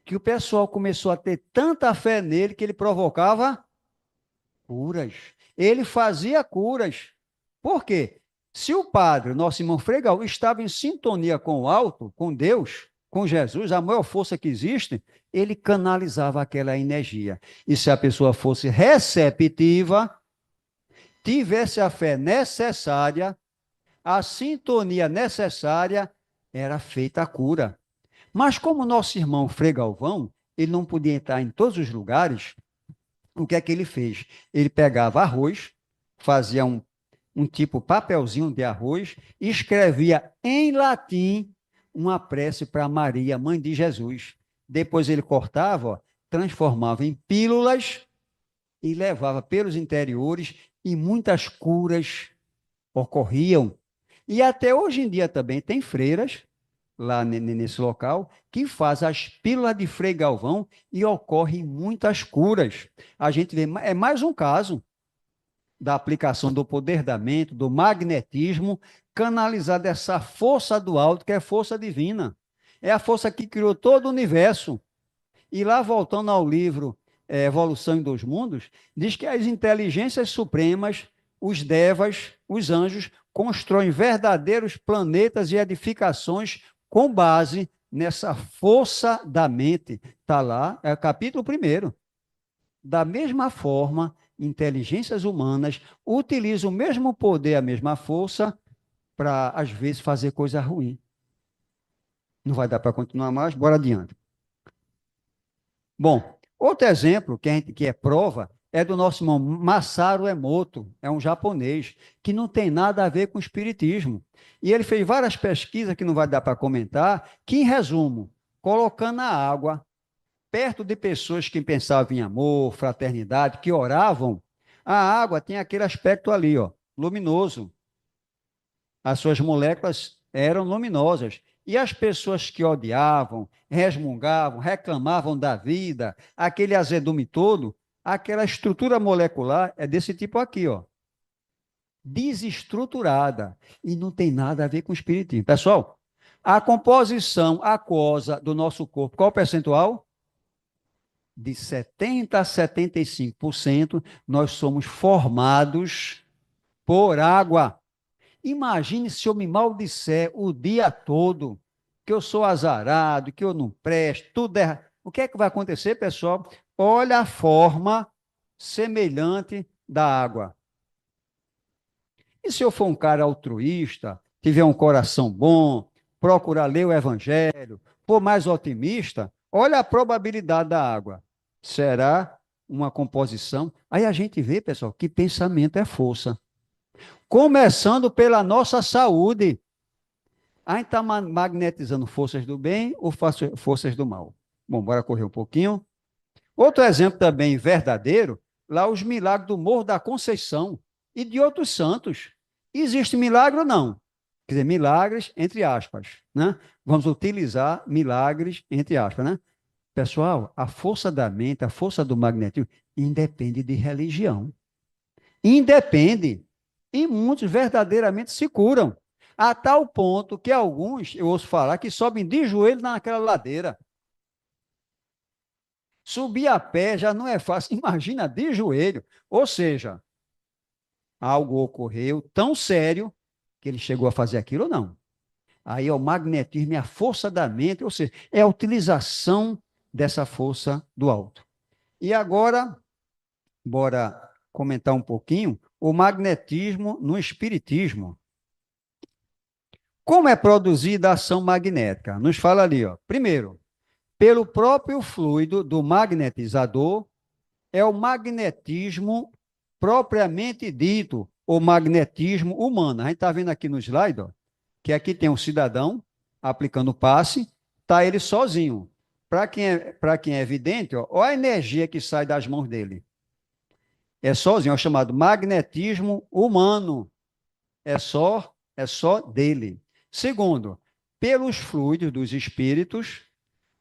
que o pessoal começou a ter tanta fé nele que ele provocava curas. Ele fazia curas. Por quê? Se o padre, nosso irmão Frei Galvão, estava em sintonia com o alto, com Deus, com Jesus, a maior força que existe, ele canalizava aquela energia. E se a pessoa fosse receptiva, tivesse a fé necessária, a sintonia necessária, era feita a cura. Mas como nosso irmão Frei Galvão, ele não podia entrar em todos os lugares, o que é que ele fez? Ele pegava arroz, fazia um tipo papelzinho de arroz, e escrevia em latim uma prece para Maria, mãe de Jesus. Depois ele cortava transformava em pílulas e levava pelos interiores e muitas curas ocorriam. E até hoje em dia também tem freiras lá nesse local que faz as pílulas de Frei Galvão e ocorrem muitas curas. A gente vê, é mais um caso da aplicação do poder da mente, do magnetismo, canalizar dessa força do alto, que é força divina. É a força que criou todo o universo. E lá, voltando ao livro Evolução em Dois Mundos, diz que as inteligências supremas, os devas, os anjos, constroem verdadeiros planetas e edificações com base nessa força da mente. Está lá, é o capítulo 1º. Da mesma forma, inteligências humanas utilizam o mesmo poder, a mesma força, para, às vezes, fazer coisa ruim. Não vai dar para continuar mais, bora adiante. Bom, outro exemplo que é prova é do nosso irmão Masaru Emoto, é um japonês, que não tem nada a ver com o espiritismo. E ele fez várias pesquisas que não vai dar para comentar, que, em resumo, colocando a água perto de pessoas que pensavam em amor, fraternidade, que oravam, a água tem aquele aspecto ali, ó, luminoso. As suas moléculas eram luminosas. E as pessoas que odiavam, resmungavam, reclamavam da vida, aquele azedume todo, aquela estrutura molecular é desse tipo aqui, ó. Desestruturada. E não tem nada a ver com o espiritismo. Pessoal, a composição aquosa do nosso corpo, qual o percentual? De 70% a 75%, nós somos formados por água. Imagine se eu me maldisser o dia todo, que eu sou azarado, que eu não presto, tudo é... O que é que vai acontecer, pessoal? Olha a forma semelhante da água. E se eu for um cara altruísta, tiver um coração bom, procurar ler o evangelho, for mais otimista, olha a probabilidade da água. Será uma composição. Aí a gente vê, pessoal, que pensamento é força. Começando pela nossa saúde. A gente está magnetizando forças do bem ou forças do mal? Bom, bora correr um pouquinho. Outro exemplo também verdadeiro, lá os milagres do Morro da Conceição e de outros santos. Existe milagre ou não? Quer dizer, milagres entre aspas, né? Vamos utilizar milagres entre aspas, né? Pessoal, a força da mente, a força do magnetismo, independe de religião. Independe. E muitos verdadeiramente se curam. A tal ponto que alguns, eu ouço falar, que sobem de joelho naquela ladeira. Subir a pé já não é fácil, imagina de joelho. Ou seja, algo ocorreu tão sério que ele chegou a fazer aquilo ou não. Aí é o magnetismo, é a força da mente, ou seja, é a utilização dessa força do alto. E agora, bora comentar um pouquinho o magnetismo no espiritismo. Como é produzida a ação magnética? Nos fala ali, ó. Primeiro, pelo próprio fluido do magnetizador, é o magnetismo propriamente dito, o magnetismo humano. A gente está vendo aqui no slide, ó, que aqui tem um cidadão aplicando passe, está ele sozinho. Para quem é evidente, ó, olha a energia que sai das mãos dele. É sozinho, é o chamado magnetismo humano. É só dele. Segundo, pelos fluidos dos espíritos,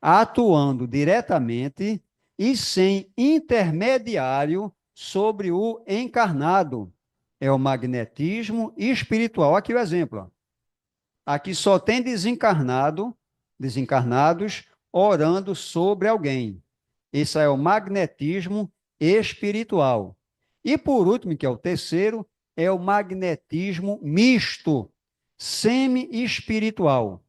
atuando diretamente e sem intermediário sobre o encarnado. É o magnetismo espiritual. Aqui o exemplo. Ó. Aqui só tem desencarnados orando sobre alguém. Esse é o magnetismo espiritual. E por último, que é o terceiro, é o magnetismo misto, semi-espiritual.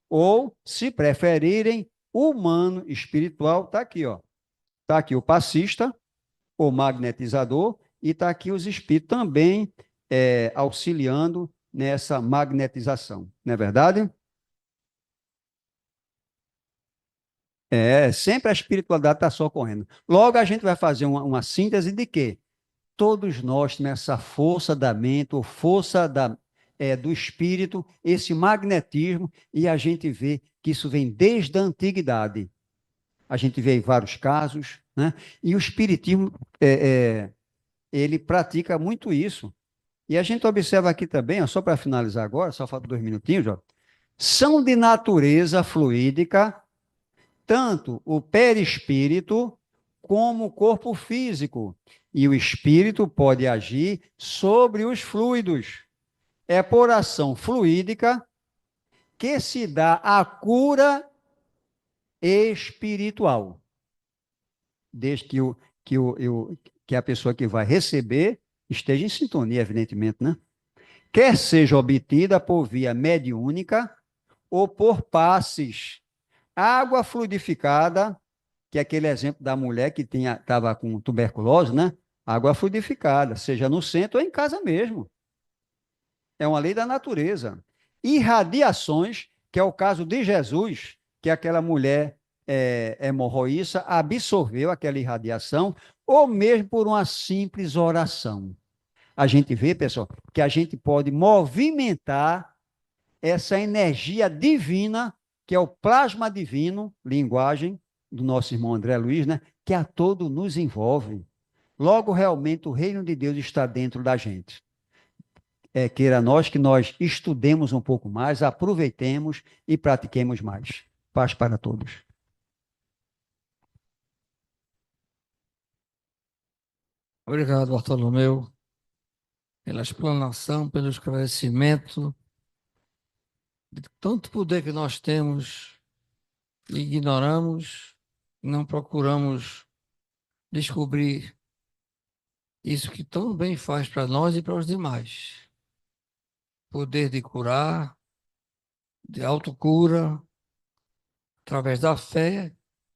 Ou, se preferirem, humano espiritual. Está aqui, ó. Está aqui o passista, o magnetizador, e está aqui os espíritos também auxiliando nessa magnetização. Não é verdade? Sempre a espiritualidade está socorrendo. Logo, a gente vai fazer uma síntese de quê? Todos nós temos essa força da mente, ou força do espírito, esse magnetismo, e a gente vê que isso vem desde a antiguidade. a gente vê em vários casos, né? E o espiritismo, ele pratica muito isso. E a gente observa aqui também, ó, só para finalizar agora, só falta 2 minutinhos, ó, são de natureza fluídica, tanto o perispírito como o corpo físico. E o espírito pode agir sobre os fluidos. É por ação fluídica que se dá a cura espiritual, desde que a pessoa que vai receber esteja em sintonia, evidentemente, né? Quer seja obtida por via mediúnica ou por passes. Água fluidificada, que é aquele exemplo da mulher que estava com tuberculose, né? Água fluidificada, seja no centro ou em casa mesmo. É uma lei da natureza. Irradiações, que é o caso de Jesus, que aquela mulher hemorroíça absorveu aquela irradiação, ou mesmo por uma simples oração. A gente vê, pessoal, que a gente pode movimentar essa energia divina, que é o plasma divino, linguagem do nosso irmão André Luiz, né? Que a todo nos envolve. Logo, realmente, o reino de Deus está dentro da gente. Queira nós que nós estudemos um pouco mais, aproveitemos e pratiquemos mais. Paz para todos. Obrigado, Bartolomeu, pela explanação, pelo esclarecimento de tanto poder que nós temos e ignoramos, não procuramos descobrir isso que tão bem faz para nós e para os demais. Poder de curar, de autocura, através da fé,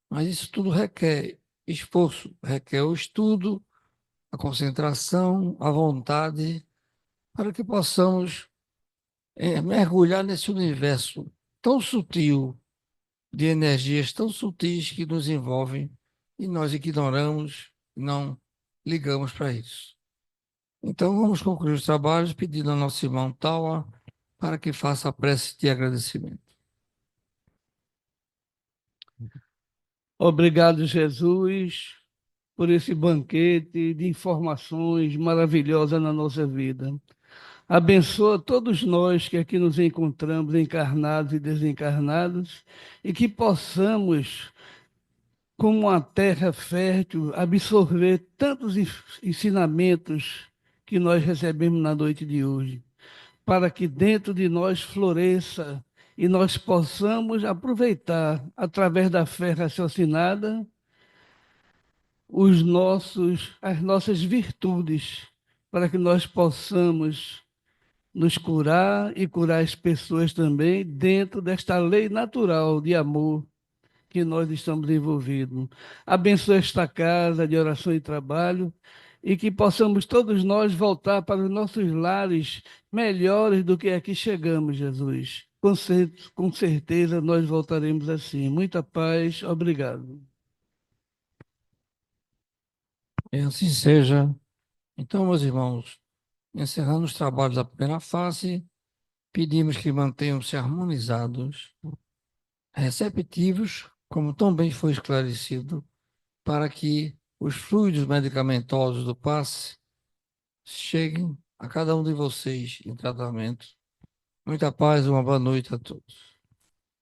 mas isso tudo requer esforço, requer o estudo, a concentração, a vontade, para que possamos mergulhar nesse universo tão sutil, de energias tão sutis que nos envolvem e nós ignoramos, não ligamos para isso. Então, vamos concluir os trabalhos pedindo ao nosso irmão Tawa para que faça a prece de agradecimento. Obrigado, Jesus, por esse banquete de informações maravilhosas na nossa vida. Abençoa todos nós que aqui nos encontramos, encarnados e desencarnados, e que possamos, como uma terra fértil, absorver tantos ensinamentos que nós recebemos na noite de hoje, para que dentro de nós floresça e nós possamos aproveitar, através da fé raciocinada, as nossas virtudes, para que nós possamos nos curar e curar as pessoas também, dentro desta lei natural de amor que nós estamos envolvidos. Abençoe esta casa de oração e trabalho e que possamos todos nós voltar para os nossos lares melhores do que aqui chegamos, Jesus. Com certeza nós voltaremos assim. Muita paz, obrigado. E assim seja. Então, meus irmãos, encerrando os trabalhos da primeira fase, pedimos que mantenham-se harmonizados, receptivos, como também foi esclarecido, para que os fluidos medicamentosos do passe cheguem a cada um de vocês em tratamento. Muita paz e uma boa noite a todos.